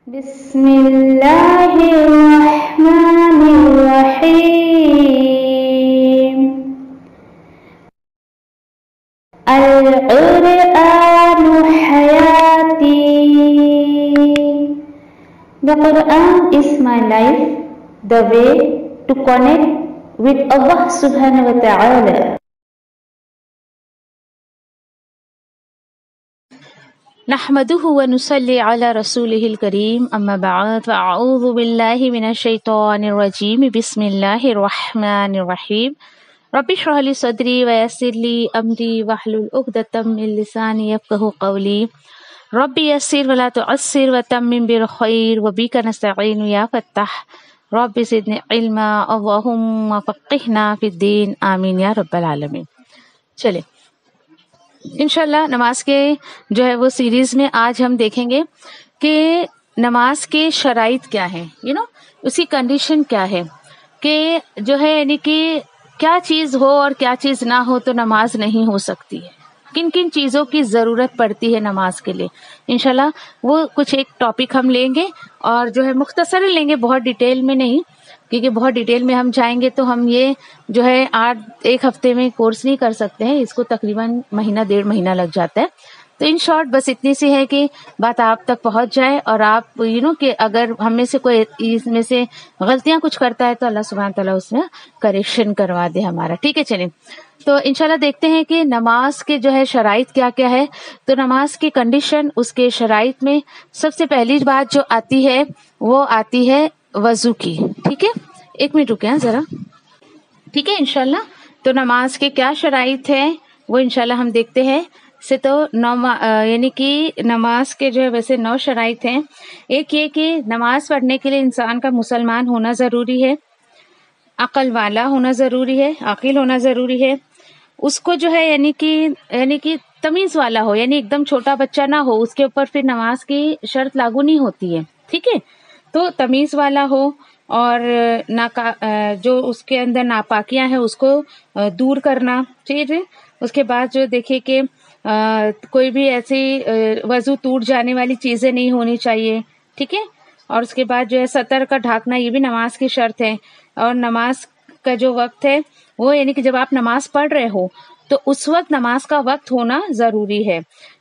بسم اللہ الرحمن الرحیم القرآن حیاتی. The Quran is my life, the way to connect with Allah subhanahu wa ta'ala. نحمده ونصلي على رسوله الكريم اما بعد فاعوذ بالله من الشيطان الرجيم بسم الله الرحمن الرحيم رب اشرح لي صدري ويسر لي امري واحلل عقدة من لساني يفقهوا قولي رب يسر ولا تعسر وتمم بالخير وبك نستعين يا فتاح رب زدني علما اللهم فقهنا في الدين آمين یا رب العالمین. چلیں انشاءاللہ نماز کے جو ہے وہ سیریز میں آج ہم دیکھیں گے کہ نماز کے شرائط کیا ہیں، اس کی کنڈیشن کیا ہے، کہ جو ہے یعنی کہ کیا چیز ہو اور کیا چیز نہ ہو تو نماز نہیں ہو سکتی ہے، کن کن چیزوں کی ضرورت پڑتی ہے نماز کے لیے. انشاءاللہ وہ کچھ ایک ٹاپک ہم لیں گے اور جو ہے مختصر لیں گے، بہت ڈیٹیل میں نہیں، کیونکہ بہت ڈیٹیل میں ہم جائیں گے تو ہم یہ جو ہے ایک ہفتے میں کورس نہیں کر سکتے ہیں، اس کو تقریباً مہینہ ڈیڑھ مہینہ لگ جاتا ہے. تو ان شارٹ بس اتنی سی ہے کہ بات آپ تک پہنچ جائے اور آپ کہ اگر ہم میں سے کوئی اس میں سے غلطیاں کچھ کرتا ہے تو اللہ سبحانہ تعالیٰ اس میں کریکشن کروا دے ہمارا. ٹھیک ہے، چلیں تو انشاءاللہ دیکھتے ہیں کہ نماز کے جو ہے شرائط کیا کیا ہے. تو نماز کی کنڈیشن، اس کے شرائط میں سب سے پہلی بات جو آتی ہے وہ آتی ہے وضو کی. ٹھیک ہے، ایک منٹ رکے ذرا. ٹھیک ہے انشاءاللہ. تو نماز کے کیا شرائط ہیں وہ انشاءاللہ ہم دیکھتے ہیں. سے تو یعنی کہ نماز کے جو ہے ویسے 9 شرائط ہیں. ایک یہ کہ نماز پڑھنے کے لیے انسان کا مسلمان ہونا ضروری ہے، عقل والا ہونا ضروری ہے، عاقل ہونا ضروری ہے. اس کو جو ہے یعنی کہ تمیز والا ہو، یعنی ایک دم چھوٹا بچہ نہ ہو، اس کے اوپر پھر نماز کی شرط لاگو نہیں ہوتی ہے. ٹھیک ہے، تو تمیز والا ہو اور جو اس کے اندر ناپاکیاں ہیں اس کو دور کرنا. ٹھیک ہے، اس کے بعد جو دیکھیے کہ کوئی بھی ایسی وضو ٹوٹ جانے والی چیزیں نہیں ہونی چاہیے. ٹھیک ہے، اور اس کے بعد جو ہے سطر کا ڈھانکنا، یہ بھی نماز کی شرط ہے. اور نماز کا جو وقت ہے وہ یعنی کہ جب آپ نماز پڑھ رہے ہو تو اس وقت نماز کا وقت ہونا ضروری ہے.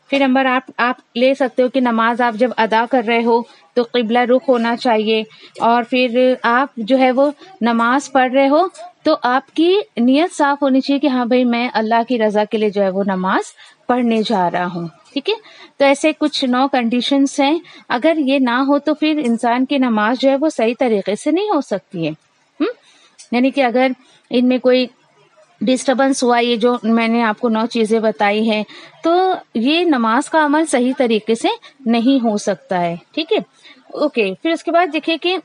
پھر نمبر آپ لے سکتے ہو کہ نماز آپ جب ادا کر رہے ہو تو قبلہ رخ ہونا چاہیے. اور پھر آپ جو ہے وہ نماز پڑھ رہے ہو تو آپ کی نیت صاف ہونی چاہیے کہ ہاں بھائی میں اللہ کی رضا کے لیے جو ہے وہ نماز پڑھنے جا رہا ہوں. ٹھیک ہے، تو ایسے کچھ 9 کنڈیشنز ہیں. اگر یہ نہ ہو تو پھر انسان کی نماز جو ہے وہ صحیح طریقے سے نہیں ہو سکتی ہے. یعنی کہ اگر ان میں کوئی ڈسٹربنس ہوا، یہ جو میں نے آپ کو 9 چیزیں بتائی ہیں، تو یہ نماز کا عمل صحیح طریقے سے نہیں ہو سکتا ہے. ٹھیک ہے، اوکے. پھر اس کے بعد دیکھیے کہ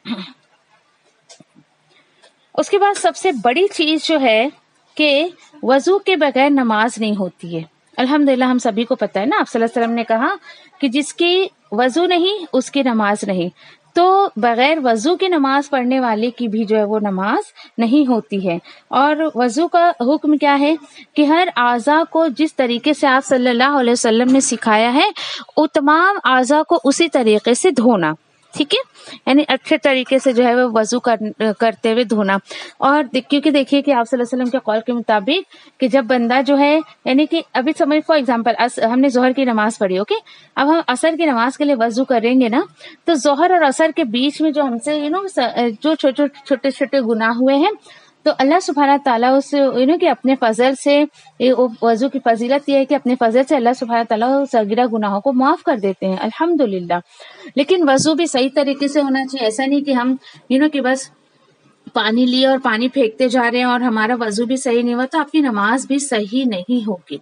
اس کے بعد سب سے بڑی چیز جو ہے کہ وضو کے بغیر نماز نہیں ہوتی ہے. الحمدللہ ہم سبھی کو پتہ ہے نا، آپ صلی اللہ علیہ وسلم نے کہا کہ جس کی وضو نہیں اس کی نماز نہیں. تو بغیر وضو کی نماز پڑھنے والے کی بھی جو ہے وہ نماز نہیں ہوتی ہے. اور وضو کا حکم کیا ہے کہ ہر اعضاء کو جس طریقے سے آپ صلی اللہ علیہ وسلم نے سکھایا ہے وہ تمام اعضاء کو اسی طریقے سے دھونا. ٹھیک ہے، یعنی اچھے طریقے سے جو ہے وہ وضو کرتے ہوئے دھونا. اور کیونکہ دیکھیے کہ آپ صلی اللہ علیہ وسلم کے قول کے مطابق کہ جب بندہ جو ہے یعنی کہ ابھی سمجھ فار ایگزامپل ہم نے ظہر کی نماز پڑھی، اوکے، اب ہم عصر کی نماز کے لیے وضو کریں گے نا، تو ظہر اور عصر کے بیچ میں جو ہم سے جو چھوٹے چھوٹے گناہ ہوئے ہیں تو اللہ سبحانہ تعالیٰ اس کہ اپنے فضل سے، وضو کی فضیلت یہ ہے کہ اپنے فضل سے اللہ سبحانہ تعالیٰ صغیرہ گناہوں کو معاف کر دیتے ہیں الحمدللہ. لیکن وضو بھی صحیح طریقے سے ہونا چاہیے. ایسا نہیں کہ ہم کہ بس پانی لیے اور پانی پھینکتے جا رہے ہیں اور ہمارا وضو بھی صحیح نہیں ہوا تو آپ کی نماز بھی صحیح نہیں ہوگی.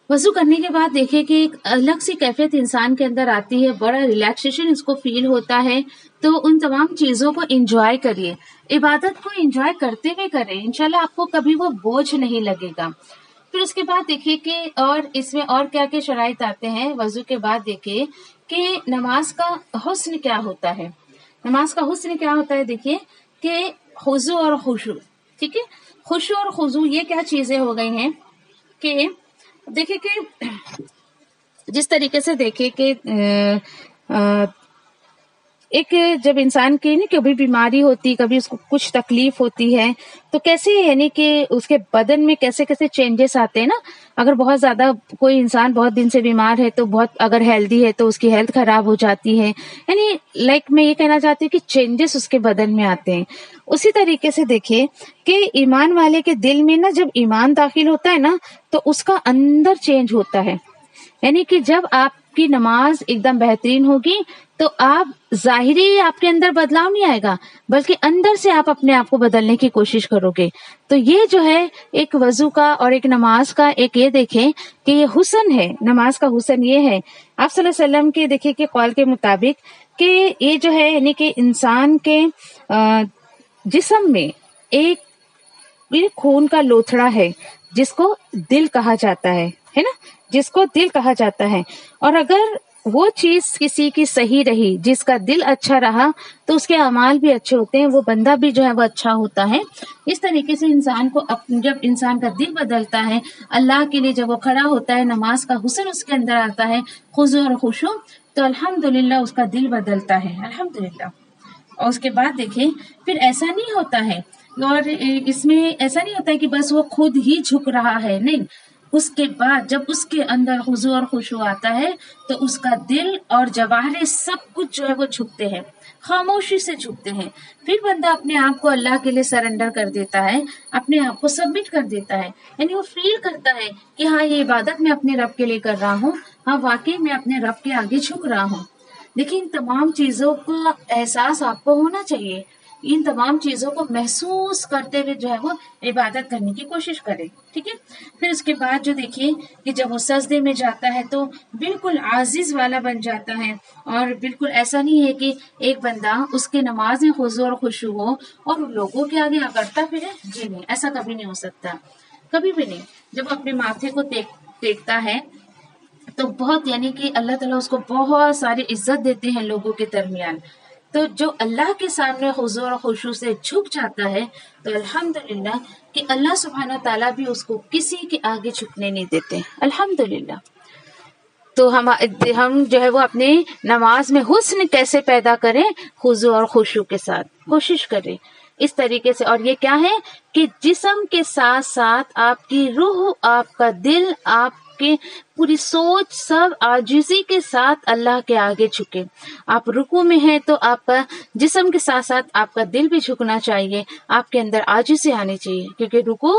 وضو کرنے کے بعد دیکھیں کہ ایک الگ سی کیفیت انسان کے اندر آتی ہے، بڑا ریلیکسیشن اس کو فیل ہوتا ہے. تو ان تمام چیزوں کو انجوائے کریے، عبادت کو انجوائے کرتے ہوئے کریں، انشاءاللہ آپ کو کبھی وہ بوجھ نہیں لگے گا. پھر اس کے بعد دیکھیے کہ اور اس میں اور کیا کیا شرائط آتے ہیں. وضو کے بعد دیکھیے کہ نماز کا حسن کیا ہوتا ہے. نماز کا حسن کیا ہوتا ہے دیکھیے کہ خضوع اور خشوع. ٹھیک ہے، خشوع اور خضوع یہ کیا چیزیں ہو گئی ہیں کہ دیکھیے کہ جس طریقے سے دیکھیے کہ ایک جب انسان کی نا کبھی بیماری ہوتی، کبھی اس کو کچھ تکلیف ہوتی ہے، تو کیسے یعنی کہ اس کے بدن میں کیسے کیسے چینجز آتے ہیں نا. اگر بہت زیادہ کوئی انسان بہت دن سے بیمار ہے تو بہت اگر ہیلدی ہے تو اس کی ہیلتھ خراب ہو جاتی ہے. یعنی میں یہ کہنا چاہتی ہوں کہ چینجز اس کے بدن میں آتے ہیں. اسی طریقے سے دیکھیں کہ ایمان والے کے دل میں نا جب ایمان داخل ہوتا ہے نا تو اس کا اندر چینج ہوتا ہے. یعنی کہ جب آپ کی نماز ایک دم بہترین ہوگی تو آپ ظاہری آپ کے اندر بدلاؤ نہیں آئے گا، بلکہ اندر سے آپ اپنے آپ کو بدلنے کی کوشش کرو گے. تو یہ جو ہے ایک وضو کا اور ایک نماز کا ایک یہ دیکھیں کہ یہ حسن ہے. نماز کا حسن یہ ہے آپ صلی اللہ علیہ وسلم کے دیکھیں کہ قول کے مطابق کہ یہ جو ہے یعنی کہ انسان کے جسم میں ایک خون کا لوتھڑا ہے جس کو دل کہا جاتا ہے نا، جس کو دل کہا جاتا ہے. اور اگر وہ چیز کسی کی صحیح رہی، جس کا دل اچھا رہا، تو اس کے اعمال بھی اچھے ہوتے ہیں، وہ بندہ بھی جو ہے وہ اچھا ہوتا ہے. اس طریقے سے انسان کو جب انسان کا دل بدلتا ہے اللہ کے لیے، جب وہ کھڑا ہوتا ہے، نماز کا حسن اس کے اندر آتا ہے، خضوع اور خشوع، تو الحمدللہ اس کا دل بدلتا ہے الحمدللہ. اور اس کے بعد دیکھیں پھر ایسا نہیں ہوتا ہے، اور اس میں ایسا نہیں ہوتا ہے کہ بس وہ خود ہی جھک رہا ہے، نہیں. اس کے بعد جب اس کے اندر خضوع اور خشوع آتا ہے تو اس کا دل اور جوارح سب کچھ جو ہے وہ جھکتے ہیں، خاموشی سے جھکتے ہیں. پھر بندہ اپنے آپ کو اللہ کے لیے سرنڈر کر دیتا ہے، اپنے آپ کو سبمٹ کر دیتا ہے. یعنی وہ فیل کرتا ہے کہ ہاں یہ عبادت میں اپنے رب کے لیے کر رہا ہوں، ہاں واقعی میں اپنے رب کے آگے جھک رہا ہوں. دیکھیں ان تمام چیزوں کا احساس آپ کو ہونا چاہیے. ان تمام چیزوں کو محسوس کرتے ہوئے جو ہے وہ عبادت کرنے کی کوشش کرے. ٹھیک ہے. پھر اس کے بعد جو دیکھیے کہ جب وہ سجدے میں جاتا ہے تو بالکل عاجز والا بن جاتا ہے، اور بالکل ایسا نہیں ہے کہ ایک بندہ اس کے نماز میں خضوع اور خشوع ہو اور لوگوں کے آگے اگڑتا پھرے. جی نہیں، ایسا کبھی نہیں ہو سکتا، کبھی بھی نہیں. جب اپنے ماتھے کو ٹیکتا ہے تو بہت یعنی کہ اللہ تعالیٰ اس کو بہت ساری عزت دیتے ہیں لوگوں کے درمیان. تو جو اللہ کے سامنے خضوع اور خشوع سے جھک جاتا ہے تو الحمدللہ کہ اللہ سبحانہ تعالیٰ بھی اس کو کسی کے آگے جھکنے نہیں دیتے الحمدللہ. تو ہم جو ہے وہ اپنی نماز میں حسن کیسے پیدا کریں؟ خضوع اور خشوع کے ساتھ کوشش کریں اس طریقے سے. اور یہ کیا ہے کہ جسم کے ساتھ ساتھ آپ کی روح، آپ کا دل، آپ کی پوری سوچ سب عاجزی کے ساتھ اللہ کے آگے جھکے. آپ رکوع میں ہیں تو آپ کا جسم کے ساتھ ساتھ آپ کا دل بھی جھکنا چاہیے، آپ کے اندر عاجزی آنی چاہیے، کیونکہ رکوع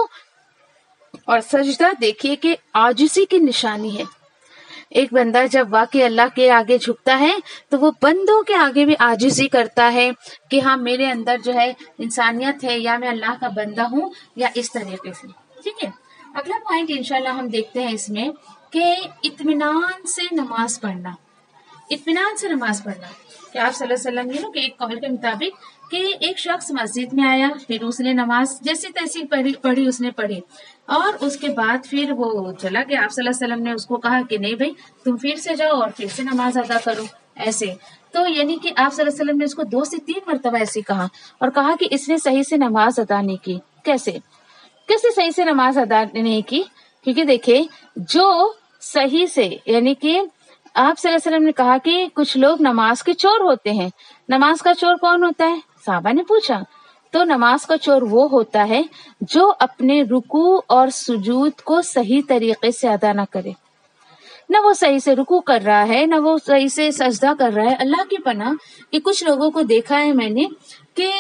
اور سجدہ دیکھیے کہ عاجزی کی نشانی ہے. ایک بندہ جب واقعی اللہ کے آگے جھکتا ہے تو وہ بندوں کے آگے بھی عاجزی کرتا ہے کہ ہاں میرے اندر جو ہے انسانیت ہے، یا میں اللہ کا بندہ ہوں، یا اس طریقے سے. ٹھیک ہے. اگلا پوائنٹ انشاءاللہ ہم دیکھتے ہیں اس میں کہ اطمینان سے نماز پڑھنا. اطمینان سے نماز پڑھنا کہ آپ صلی اللہ علیہ وسلم کہ ایک قول کے مطابق کہ ایک شخص مسجد میں آیا، پھر اس نے نماز جیسی تیسی پڑھی اس نے پڑھی، اور اس کے بعد پھر وہ چلا گیا. آپ صلی اللہ علیہ وسلم نے اس کو کہا کہ نہیں بھائی تم پھر سے جاؤ اور پھر سے نماز ادا کرو ایسے. تو یعنی کہ آپ صلی اللہ علیہ وسلم نے اس کو 2 سے 3 مرتبہ ایسے کہا، اور کہا کہ اس نے صحیح سے نماز ادا نہیں کی. کیسے صحیح سے نماز ادا نہیں کی؟ کیونکہ دیکھیں جو صحیح سے یعنی کہ آپ صلی اللہ علیہ وسلم نے کہا کہ کچھ لوگ نماز کے چور ہوتے ہیں. نماز کا چور کون ہوتا ہے؟ صحابہ نے پوچھا. تو نماز کا چور وہ ہوتا ہے جو اپنے رکوع اور سجود کو صحیح طریقے سے ادا نہ کرے. نہ وہ صحیح سے رکوع کر رہا ہے، نہ وہ صحیح سے سجدہ کر رہا ہے. اللہ کی پناہ کہ کچھ لوگوں کو دیکھا ہے میں نے کہ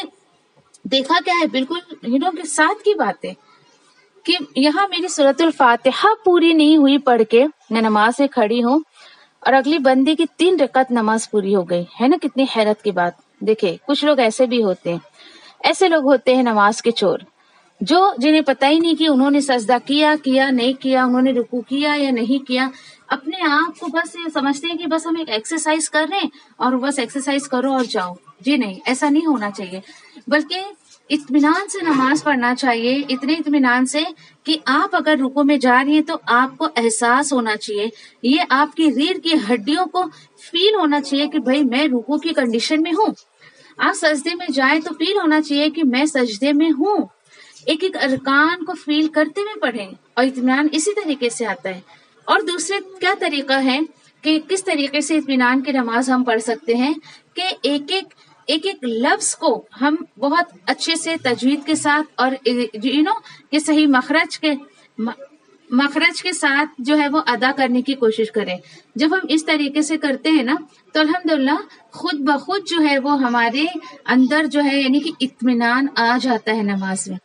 دیکھا کیا ہے، بالکل کے ساتھ کی بات ہے کہ یہاں میری سورۃ الفاتحہ پوری نہیں ہوئی پڑھ کے میں نماز سے کھڑی ہوں اور اگلی بندی کی 3 رکعت نماز پوری ہو گئی ہے نا. کتنی حیرت کی بات. دیکھیں کچھ لوگ ایسے بھی ہوتے ہیں، ایسے لوگ ہوتے ہیں نماز کے چور، جو جنہیں پتہ ہی نہیں کہ انہوں نے سجدہ کیا نہیں کیا، انہوں نے رکوع کیا یا نہیں کیا. اپنے آپ کو بس یہ سمجھتے ہیں کہ بس ہم ایک ایکسرسائز کر رہے ہیں اور بس ایکسرسائز کرو اور جاؤ. جی نہیں، ایسا نہیں ہونا چاہیے، بلکہ اطمینان سے نماز پڑھنا چاہیے. اتنے اطمینان سے کہ آپ اگر رکوع میں جا رہی ہیں تو آپ کو احساس ہونا چاہیے، یہ آپ کی ریڑھ کی ہڈیوں کو فیل ہونا چاہیے کہ بھائی میں رکوع کی کنڈیشن میں ہوں. آپ سجدے میں جائیں تو فیل ہونا چاہیے کہ میں سجدے میں ہوں. ایک ایک ارکان کو فیل کرتے ہوئے پڑھیں، اور اطمینان اسی طریقے سے آتا ہے. اور دوسرے کیا طریقہ ہے کہ کس طریقے سے اطمینان کی نماز ہم پڑھ سکتے ہیں کہ ایک ایک لفظ کو ہم بہت اچھے سے تجوید کے ساتھ اور کہ صحیح مخرج کے ساتھ جو ہے وہ ادا کرنے کی کوشش کریں. جب ہم اس طریقے سے کرتے ہیں نا تو الحمدللہ خود بخود جو ہے وہ ہمارے اندر جو ہے یعنی کہ اطمینان آ جاتا ہے نماز میں.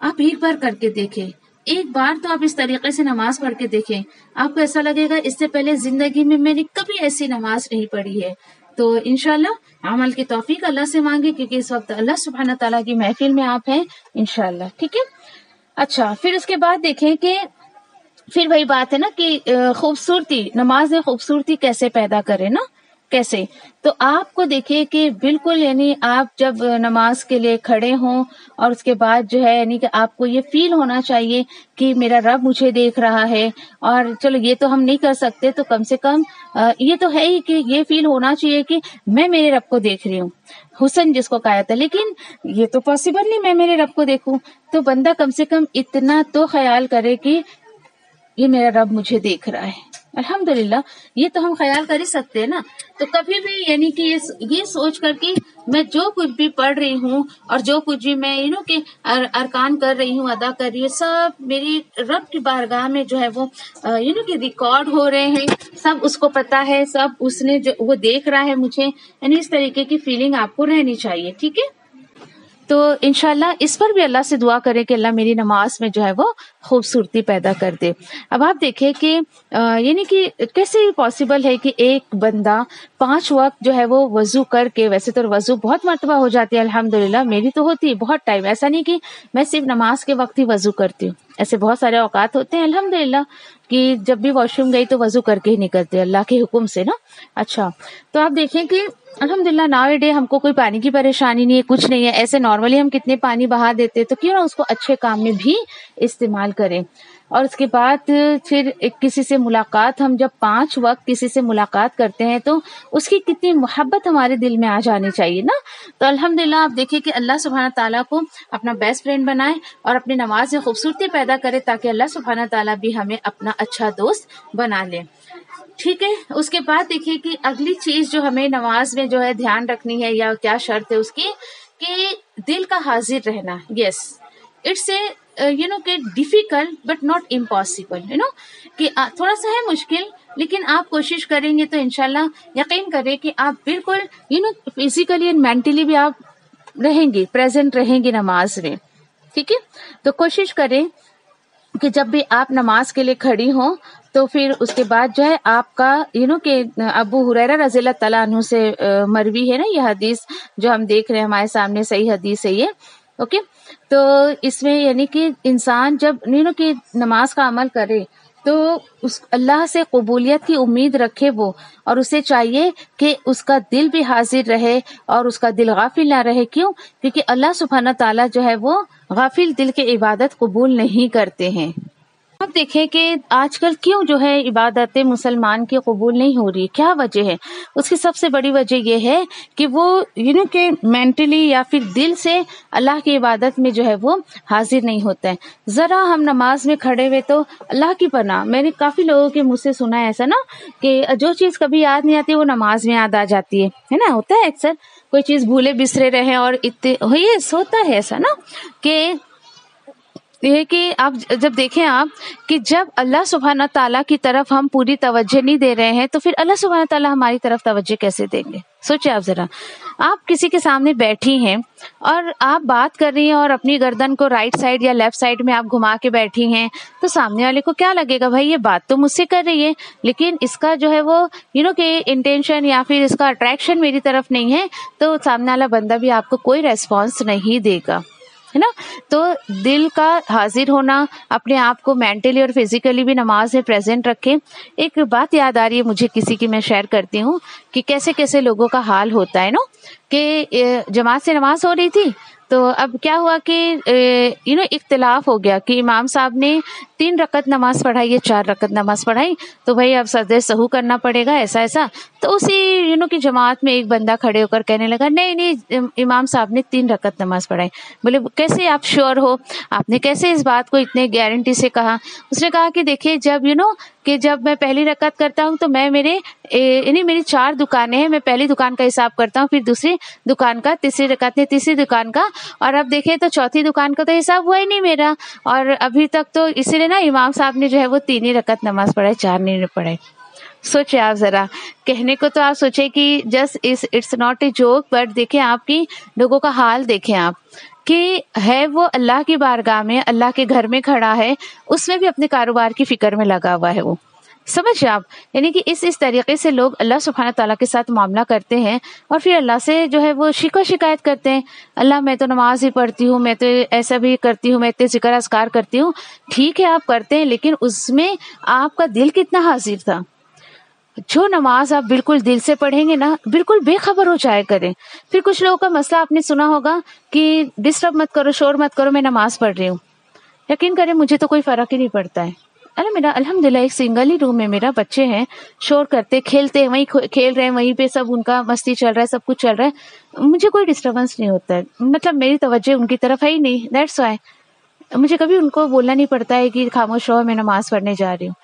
آپ ایک بار کر کے دیکھیں، ایک بار تو آپ اس طریقے سے نماز پڑھ کے دیکھیں، آپ کو ایسا لگے گا اس سے پہلے زندگی میں میں نے کبھی ایسی نماز نہیں پڑھی ہے. تو انشاءاللہ عمل کی توفیق اللہ سے مانگے، کیونکہ اس وقت اللہ سبحانہ تعالیٰ کی محفل میں آپ ہیں انشاءاللہ. ٹھیک ہے. اچھا، پھر اس کے بعد دیکھیں کہ پھر وہی بات ہے نا کہ خوبصورتی، نماز میں خوبصورتی کیسے پیدا کرے نا، کیسے. تو آپ کو دیکھیں کہ بالکل یعنی آپ جب نماز کے لیے کھڑے ہوں اور اس کے بعد جو ہے یعنی کہ آپ کو یہ فیل ہونا چاہیے کہ میرا رب مجھے دیکھ رہا ہے. اور چلو یہ تو ہم نہیں کر سکتے تو کم سے کم یہ تو ہے ہی کہ یہ فیل ہونا چاہیے کہ میں میرے رب کو دیکھ رہی ہوں. حسن جس کو کہا تھا، لیکن یہ تو پاسبل نہیں میں میرے رب کو دیکھوں. تو بندہ کم سے کم اتنا تو خیال کرے کہ یہ میرا رب مجھے دیکھ رہا ہے. الحمدللہ یہ تو ہم خیال کر ہی سکتے ہیں نا. تو کبھی بھی یعنی کہ یہ سوچ کر کہ میں جو کچھ بھی پڑھ رہی ہوں اور جو کچھ بھی میں کہ ارکان کر رہی ہوں، ادا کر رہی ہوں، سب میری رب کی بارگاہ میں جو ہے وہ کہ ریکارڈ ہو رہے ہیں، سب اس کو پتا ہے، سب اس نے جو وہ دیکھ رہا ہے مجھے. یعنی اس طریقے کی فیلنگ آپ کو رہنی چاہیے. ٹھیک ہے. تو انشاءاللہ اس پر بھی اللہ سے دعا کریں کہ اللہ میری نماز میں جو ہے وہ خوبصورتی پیدا کر دے. اب آپ دیکھیں کہ یعنی کہ کیسے پاسبل ہے کہ ایک بندہ 5 وقت جو ہے وہ وضو کر کے، ویسے تو وضو بہت مرتبہ ہو جاتی ہے الحمدللہ، میری تو ہوتی ہے بہت ٹائم، ایسا نہیں کہ میں صرف نماز کے وقت ہی وضو کرتی ہوں، ایسے بہت سارے اوقات ہوتے ہیں الحمدللہ کہ جب بھی واش روم گئی تو وضو کر کے ہی نکلتے اللہ کے حکم سے نا. اچھا، تو آپ دیکھیں کہ الحمدللہ ناؤ ڈے ہم کو کوئی پانی کی پریشانی نہیں ہے، کچھ نہیں ہے. ایسے نارملی ہم کتنے پانی بہا دیتے، تو کیوں نہ اس کو اچھے کام میں بھی استعمال کریں. اور اس کے بعد پھر کسی سے ملاقات، ہم جب 5 وقت کسی سے ملاقات کرتے ہیں تو اس کی کتنی محبت ہمارے دل میں آ جانی چاہیے نا. تو الحمدللہ آپ دیکھیں کہ اللہ سبحانہ تعالیٰ کو اپنا بیسٹ فرینڈ بنائے اور اپنی نماز میں خوبصورتی پیدا کرے تاکہ اللہ سبحانہ تعالیٰ بھی ہمیں اپنا اچھا دوست بنا لے. ٹھیک ہے. اس کے بعد دیکھیے کہ اگلی چیز جو ہمیں نماز میں جو ہے دھیان رکھنی ہے یا کیا شرط ہے اس کی، کہ دل کا حاضر رہنا. یس، اٹس اے کہ ڈیفیکلٹ بٹ ناٹ امپاسبل، کہ تھوڑا سا ہے مشکل، لیکن آپ کوشش کریں گے تو انشاءاللہ یقین کریں کہ آپ بالکل فزیکلی اینڈ مینٹلی بھی آپ رہیں گے، پریزنٹ رہیں گے نماز میں. ٹھیک ہے. تو کوشش کریں کہ جب بھی آپ نماز کے لیے کھڑی ہوں تو پھر اس کے بعد جو ہے آپ کا کہ ابو ہریرہ رضی اللہ تعالیٰ عنہ سے مروی ہے نا یہ حدیث جو ہم دیکھ رہے ہیں ہمارے سامنے، صحیح حدیث ہے یہ. اوکے. تو اس میں یعنی کہ انسان جب کہ نماز کا عمل کرے تو اس اللہ سے قبولیت کی امید رکھے وہ، اور اسے چاہیے کہ اس کا دل بھی حاضر رہے اور اس کا دل غافل نہ رہے. کیوں؟ کیونکہ اللہ سبحانہ تعالیٰ جو ہے وہ غافل دل کی عبادت قبول نہیں کرتے ہیں. اب دیکھیں کہ آج کل کیوں جو ہے عبادتیں مسلمان کی قبول نہیں ہو رہی، کیا وجہ ہے؟ اس کی سب سے بڑی وجہ یہ ہے کہ وہ کہ مینٹلی یا پھر دل سے اللہ کی عبادت میں جو ہے وہ حاضر نہیں ہوتا ہے. ذرا ہم نماز میں کھڑے ہوئے تو اللہ کی پناہ، میں نے کافی لوگوں کے منہ سے سنا ہے ایسا نا کہ جو چیز کبھی یاد نہیں آتی وہ نماز میں یاد آ جاتی ہے نا. ہوتا ہے اکثر کوئی چیز بھولے بسرے رہے اور یہ ہوتا ہے ایسا نا کہ یہ کہ آپ جب دیکھیں آپ کہ جب اللہ سبحانہ تعالیٰ کی طرف ہم پوری توجہ نہیں دے رہے ہیں تو پھر اللہ سبحانہ تعالیٰ ہماری طرف توجہ کیسے دیں گے؟ سوچیں آپ ذرا. آپ کسی کے سامنے بیٹھی ہیں اور آپ بات کر رہی ہیں اور اپنی گردن کو رائٹ سائڈ یا لیفٹ سائڈ میں آپ گھما کے بیٹھی ہیں تو سامنے والے کو کیا لگے گا؟ بھائی یہ بات تو مجھ سے کر رہی ہے لیکن اس کا جو ہے وہ کہ انٹینشن یا پھر اس کا اٹریکشن میری طرف نہیں ہے، تو سامنے والا بندہ بھی آپ کو کوئی ریسپانس نہیں دے گا، ہے نا. تو دل کا حاضر ہونا، اپنے آپ کو مینٹلی اور فزیکلی بھی نماز میں پریزنٹ رکھیں. ایک بات یاد آ رہی ہے مجھے کسی کی، میں شیئر کرتی ہوں کہ کیسے کیسے لوگوں کا حال ہوتا ہے نا کہ جماعت سے نماز ہو رہی تھی تو اب کیا ہوا کہ اختلاف ہو گیا کہ امام صاحب نے 3 رکعت نماز پڑھائی یا 4 رکعت نماز پڑھائی، تو بھائی اب سجدہ سہو کرنا پڑے گا ایسا. تو اسی کی جماعت میں ایک بندہ کھڑے ہو کر کہنے لگا نہیں امام صاحب نے 3 رکعت نماز پڑھائی. بولے کیسے آپ شیور ہو، آپ نے کیسے اس بات کو اتنے گارنٹی سے کہا؟ اس نے کہا کہ دیکھیے جب میں پہلی رکعت کرتا ہوں تو میں میری 4 دکانیں ہیں، میں پہلی دکان کا حساب کرتا ہوں، پھر دوسری دکان کا، تیسری رکعت میں تیسری دکان کا، اور اب دیکھیں تو چوتھی دکان کا تو حساب ہوا ہی نہیں میرا. اور ابھی تک تو اسی لیے نا امام صاحب نے جو ہے وہ 3 ہی رکعت نماز پڑھائی، 4 نہیں پڑھائی. سوچے آپ ذرا، کہنے کو تو آپ سوچے کہ just it's not a joke, but دیکھیں آپ کی لوگوں کا حال دیکھیں آپ کہ ہے وہ اللہ کی بارگاہ میں، اللہ کے گھر میں کھڑا ہے، اس میں بھی اپنے کاروبار کی فکر میں لگا ہوا ہے. وہ سمجھ آپ، یعنی کہ اس طریقے سے لوگ اللہ سبحانہ تعالیٰ کے ساتھ معاملہ کرتے ہیں اور پھر اللہ سے جو ہے وہ شکایت کرتے ہیں. اللہ میں تو نماز ہی پڑھتی ہوں، میں تو ایسا بھی کرتی ہوں، میں اتنے ذکر اذکار کرتی ہوں. ٹھیک ہے آپ کرتے ہیں، لیکن اس میں آپ کا دل کتنا حاضر تھا؟ جو نماز آپ بالکل دل سے پڑھیں گے نا، بالکل بے خبر ہو جائے کریں. پھر کچھ لوگوں کا مسئلہ آپ نے سنا ہوگا کہ ڈسٹرب مت کرو، شور مت کرو، میں نماز پڑھ رہی ہوں. یقین کریں مجھے تو کوئی فرق ہی نہیں پڑتا ہے. میرا الحمدللہ ایک سنگل ہی روم ہے، میرا بچے ہیں، شور کرتے کھیلتے ہیں، وہیں کھیل رہے ہیں، وہیں پہ سب ان کا مستی چل رہا ہے، سب کچھ چل رہا ہے، مجھے کوئی ڈسٹربنس نہیں ہوتا ہے. مطلب میری توجہ ان کی طرف ہے ہی نہیں، دیٹس وائی مجھے کبھی ان کو بولنا نہیں پڑتا ہے کہ خاموش رہو میں نماز پڑھنے جا رہی ہوں.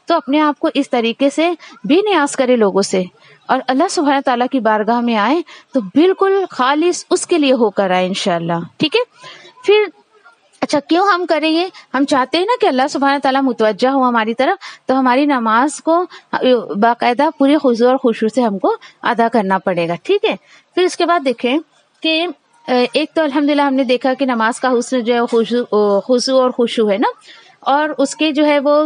تو اپنے آپ کو اس طریقے سے بے نیاز کرے لوگوں سے، اور اللہ سبحانہ تعالیٰ کی بارگاہ میں آئے تو بالکل خالص اس کے لیے ہو کر آئے انشاءاللہ. ٹھیک ہے. پھر اچھا کیوں ہم کریں یہ؟ ہم چاہتے ہیں نا کہ اللہ سبحانہ تعالیٰ متوجہ ہو ہماری طرف، تو ہماری نماز کو باقاعدہ پورے خضوع اور خشوع سے ہم کو ادا کرنا پڑے گا. ٹھیک ہے. پھر اس کے بعد دیکھیں کہ ایک تو الحمدللہ ہم نے دیکھا کہ نماز کا حسن جو ہے خضوع اور خشوع ہے نا، اور اس کے جو ہے وہ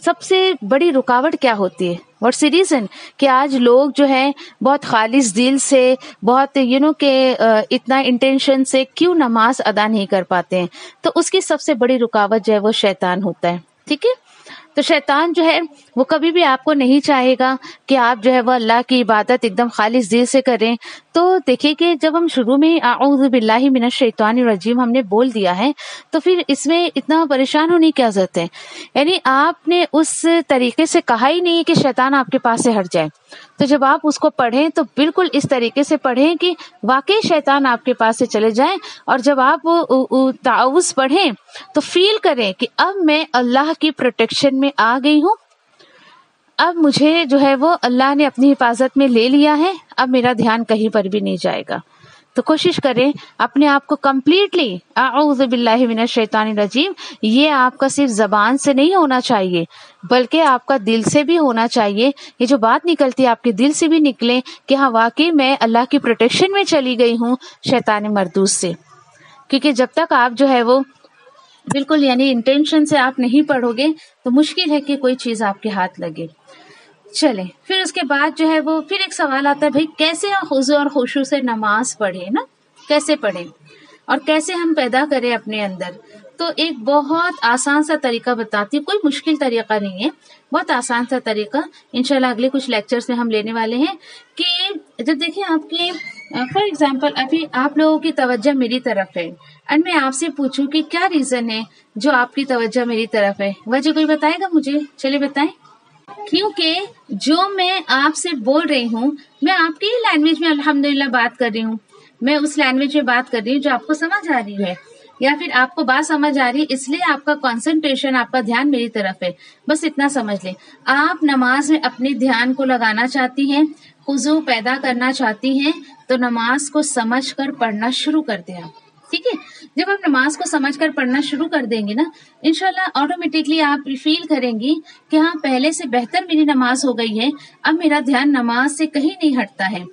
سب سے بڑی رکاوٹ کیا ہوتی ہے، واٹس دی ریزن کہ آج لوگ جو ہے بہت خالص دل سے، بہت کہ اتنا انٹینشن سے کیوں نماز ادا نہیں کر پاتے ہیں. تو اس کی سب سے بڑی رکاوٹ جو ہے وہ شیطان ہوتا ہے. ٹھیک ہے. تو شیطان جو ہے وہ کبھی بھی آپ کو نہیں چاہے گا کہ آپ جو ہے وہ اللہ کی عبادت ایک دم خالص دل سے کریں. تو دیکھیں کہ جب ہم شروع میں اعوذ باللہ من الشیطان الرجیم ہم نے بول دیا ہے تو پھر اس میں اتنا پریشان ہونے کی کیا ضرورت ہے؟ یعنی آپ نے اس طریقے سے کہا ہی نہیں کہ شیطان آپ کے پاس سے ہٹ جائے. تو جب آپ اس کو پڑھیں تو بالکل اس طریقے سے پڑھیں کہ واقعی شیطان آپ کے پاس سے چلے جائیں. اور جب آپ تعوذ پڑھیں تو فیل کریں کہ اب میں اللہ کی پروٹیکشن میں آ گئی ہوں، اب مجھے جو ہے وہ اللہ نے اپنی حفاظت میں لے لیا ہے، اب میرا دھیان کہیں پر بھی نہیں جائے گا. تو کوشش کریں اپنے آپ کو کمپلیٹلی اعوذ باللہ من الشیطان الرجیم یہ آپ کا صرف زبان سے نہیں ہونا چاہیے بلکہ آپ کا دل سے بھی ہونا چاہیے. یہ جو بات نکلتی ہے آپ کے دل سے بھی نکلے کہ ہاں واقعی میں اللہ کی پروٹیکشن میں چلی گئی ہوں شیطان مردود سے. کیونکہ جب تک آپ جو ہے وہ بالکل یعنی انٹینشن سے آپ نہیں پڑھو گے تو مشکل ہے کہ کوئی چیز آپ کے ہاتھ لگے. چلیں پھر اس کے بعد جو ہے وہ پھر ایک سوال آتا ہے بھائی کیسے ہم خضوع اور خشوع سے نماز پڑھیں نا، کیسے پڑھیں اور کیسے ہم پیدا کریں اپنے اندر. تو ایک بہت آسان سا طریقہ بتاتی ہوں، کوئی مشکل طریقہ نہیں ہے، بہت آسان سا طریقہ انشاءاللہ اگلے کچھ لیکچرز میں ہم لینے والے ہیں. کہ جب دیکھیں آپ کے فار ایگزامپل ابھی آپ لوگوں کی توجہ میری طرف ہے اور میں آپ سے پوچھوں کہ کیا ریزن ہے جو آپ کی توجہ میری طرف ہے، وجہ کوئی بتائے گا مجھے؟ چلیے بتائیں. کیونکہ جو میں آپ سے بول رہی ہوں میں آپ کی لینگویج میں الحمدللہ بات کر رہی ہوں، میں اس لینگویج میں بات کر رہی ہوں جو آپ کو سمجھ آ رہی ہے یا پھر آپ کو بات سمجھ آ رہی ہے، اس لیے آپ کا کنسنٹریشن، آپ کا دھیان میری طرف ہے. بس اتنا سمجھ لیں. آپ نماز میں اپنے دھیان کو لگانا چاہتی ہیں، خضوع پیدا کرنا چاہتی ہیں تو نماز کو سمجھ کر پڑھنا شروع کر دیں آپ. ٹھیک ہے. جب آپ نماز کو سمجھ کر پڑھنا شروع کر دیں گے نا انشاءاللہ آٹومیٹکلی آپ فیل کریں گی کہ ہاں پہلے سے بہتر میری نماز ہو گئی ہے، اب میرا دھیان نماز سے کہیں نہیں ہٹتا ہے.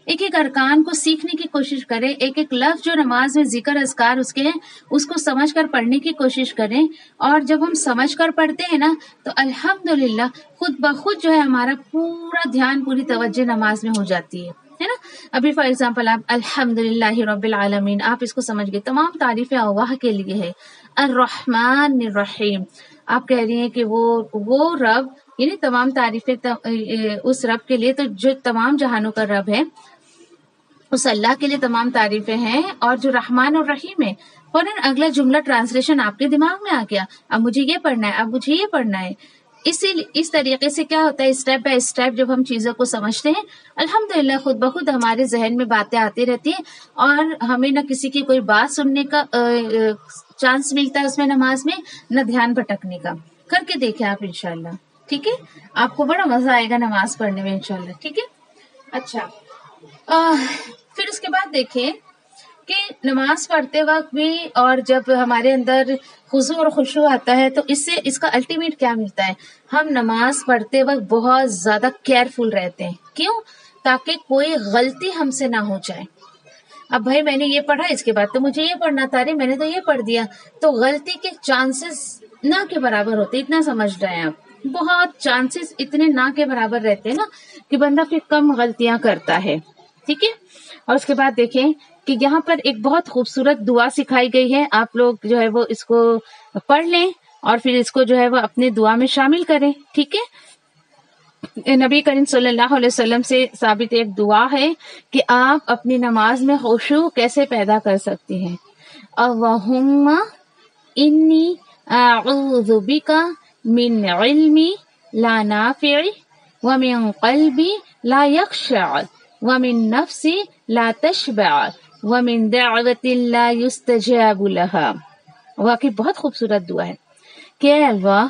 ایک ایک ارکان کو سیکھنے کی کوشش کریں، ایک ایک لفظ جو نماز میں ذکر اذکار اس کے ہیں اس کو سمجھ کر پڑھنے کی کوشش کریں. اور جب ہم سمجھ کر پڑھتے ہیں نا تو الحمدللہ خود بخود جو ہے ہمارا پورا دھیان، پوری توجہ نماز میں ہو جاتی ہے نا. ابھی فار ایگزامپل آپ الحمدللہ رب العالمین آپ اس کو سمجھ گئے، تمام تعریفیں اللہ کے لیے ہے. الرحمن الرحیم آپ کہہ رہی ہیں کہ وہ رب، یعنی تمام تعریفیں اس رب کے لیے تو جو تمام جہانوں کا رب ہے. اس اللہ کے لیے تمام تعریفیں ہیں اور جو رحمان اور رحیم ہے. فوراً اگلا جملہ ٹرانسلیشن آپ کے دماغ میں آ گیا، اب مجھے یہ پڑھنا ہے، اب مجھے یہ پڑھنا ہے. اس طریقے سے کیا ہوتا ہے، اسٹیپ بائی اسٹیپ جب ہم چیزوں کو سمجھتے ہیں الحمدللہ خود بخود ہمارے ذہن میں باتیں آتی رہتی ہیں اور ہمیں نہ کسی کی کوئی بات سننے کا چانس ملتا ہے اس میں نماز میں، نہ دھیان بھٹکنے کا. کر کے دیکھیں آپ انشاءاللہ. ٹھیک ہے، آپ کو بڑا مزہ آئے گا نماز پڑھنے میں انشاءاللہ. ٹھیک ہے. اچھا، پھر اس کے بعد دیکھیں کہ نماز پڑھتے وقت بھی اور جب ہمارے اندر خضوع اور خشوع آتا ہے تو اس کا الٹیمیٹ کیا ملتا ہے، ہم نماز پڑھتے وقت بہت زیادہ کیئرفل رہتے ہیں. کیوں؟ تاکہ کوئی غلطی ہم سے نہ ہو جائے. اب بھائی میں نے یہ پڑھا، اس کے بعد تو مجھے یہ پڑھنا تھا، میں نے تو یہ پڑھ دیا، تو غلطی کے چانسز نہ کے برابر ہوتے. اتنا سمجھ رہے ہیں آپ، بہت چانسز اتنے نہ کے برابر رہتے ہیں نا کہ بندہ پھر کم غلطیاں کرتا ہے. ٹھیک ہے. اور اس کے بعد دیکھیں کہ یہاں پر ایک بہت خوبصورت دعا سکھائی گئی ہے. آپ لوگ جو ہے وہ اس کو پڑھ لیں اور پھر اس کو جو ہے وہ اپنے دعا میں شامل کریں. ٹھیک ہے. نبی کریم صلی اللہ علیہ وسلم سے ثابت ایک دعا ہے کہ آپ اپنی نماز میں خشوع کیسے پیدا کر سکتی ہیں. اللہم انی اعوذ بک من علم لا نافع ومن قلب لا یخشع ومن نفس لا تشبع ومن دعوت لا یستجاب لها. واقعی بہت خوبصورت دعا ہے کہ اے اللہ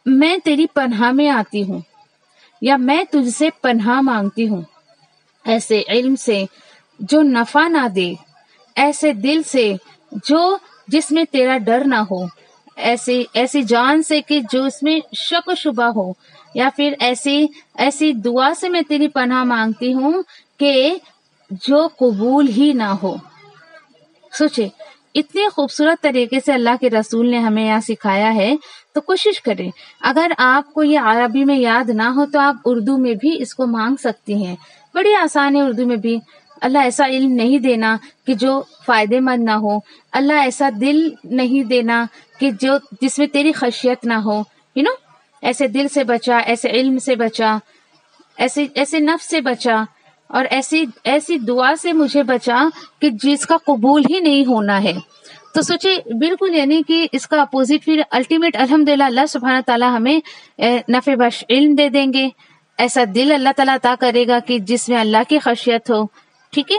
میں تیری پناہ میں آتی ہوں یا میں تجھ سے پناہ مانگتی ہوں ایسے علم سے جو نفع نہ دے، ایسے دل سے جس میں تیرا ڈر نہ ہو، ایسی جان سے کہ جو اس میں شک و شبہ ہو، یا پھر ایسی دعا سے میں تیری پناہ مانگتی ہوں کہ جو قبول ہی نہ ہو. سوچے اتنے خوبصورت طریقے سے اللہ کے رسول نے ہمیں یہاں سکھایا ہے. تو کوشش کریں، اگر آپ کو یہ عربی میں یاد نہ ہو تو آپ اردو میں بھی اس کو مانگ سکتی ہیں. بڑی آسان ہے اردو میں بھی. اللہ ایسا علم نہیں دینا کہ جو فائدے مند نہ ہو، اللہ ایسا دل نہیں دینا کہ جس میں تیری خشیت نہ ہو. ایسے دل سے بچا، ایسے علم سے بچا، ایسے نفس سے بچا، اور ایسی دعا سے مجھے بچا کہ جس کا قبول ہی نہیں ہونا ہے. تو سوچے بالکل یعنی کہ اس کا اپوزٹ پھر الٹیمیٹ الحمدللہ اللہ سبحانہ تعالیٰ ہمیں نفع بخش علم دے دیں گے. ایسا دل اللہ تعالیٰ عطا کرے گا کہ جس میں اللہ کی خشیت ہو. ٹھیک ہے.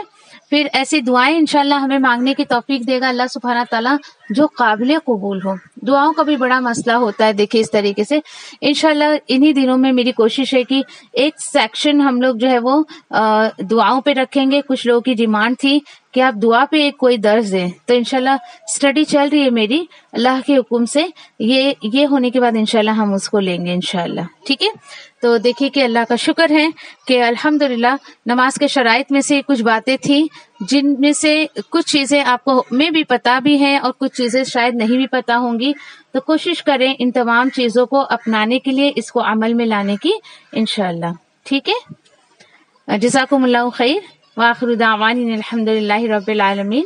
پھر ایسی دعائیں انشاءاللہ ہمیں مانگنے کی توفیق دے گا اللہ سبحانہ تعالیٰ جو قابل قبول ہو. دعاؤں کا بھی بڑا مسئلہ ہوتا ہے. دیکھیں اس طریقے سے انشاءاللہ انہی دنوں میں میری کوشش ہے کہ ایک سیکشن ہم لوگ جو ہے وہ دعاؤں پہ رکھیں گے. کچھ لوگوں کی ڈیمانڈ تھی کہ آپ دعا پہ ایک کوئی درس دیں، تو انشاءاللہ اسٹڈی چل رہی ہے میری اللہ کے حکم سے. یہ ہونے کے بعد انشاءاللہ ہم اس کو لیں گے انشاءاللہ. ٹھیک ہے. تو دیکھیے کہ اللہ کا شکر ہے کہ الحمدللہ نماز کے شرائط میں سے کچھ باتیں تھیں جن میں سے کچھ چیزیں آپ کو میں بھی پتا بھی ہیں اور کچھ چیزیں شاید نہیں بھی پتا ہوں گی. تو کوشش کریں ان تمام چیزوں کو اپنانے کے لیے، اس کو عمل میں لانے کی انشاءاللہ. ٹھیک ہے. جزاکم اللہ خیر. وآخر دعوانا الحمدللہ رب العالمین.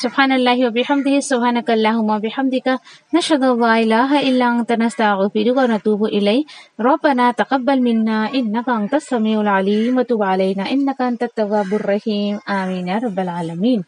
سبحان اللہ وبحمدہ، سبحانک اللہم وبحمدک، نشہد ان لا الہ الا انت، نستغفرک ونتوب الیک. ربنا تقبل منا انک انت السمیع العلیم وتب علینا انک انت التواب الرحیم. آمین یا رب العالمین.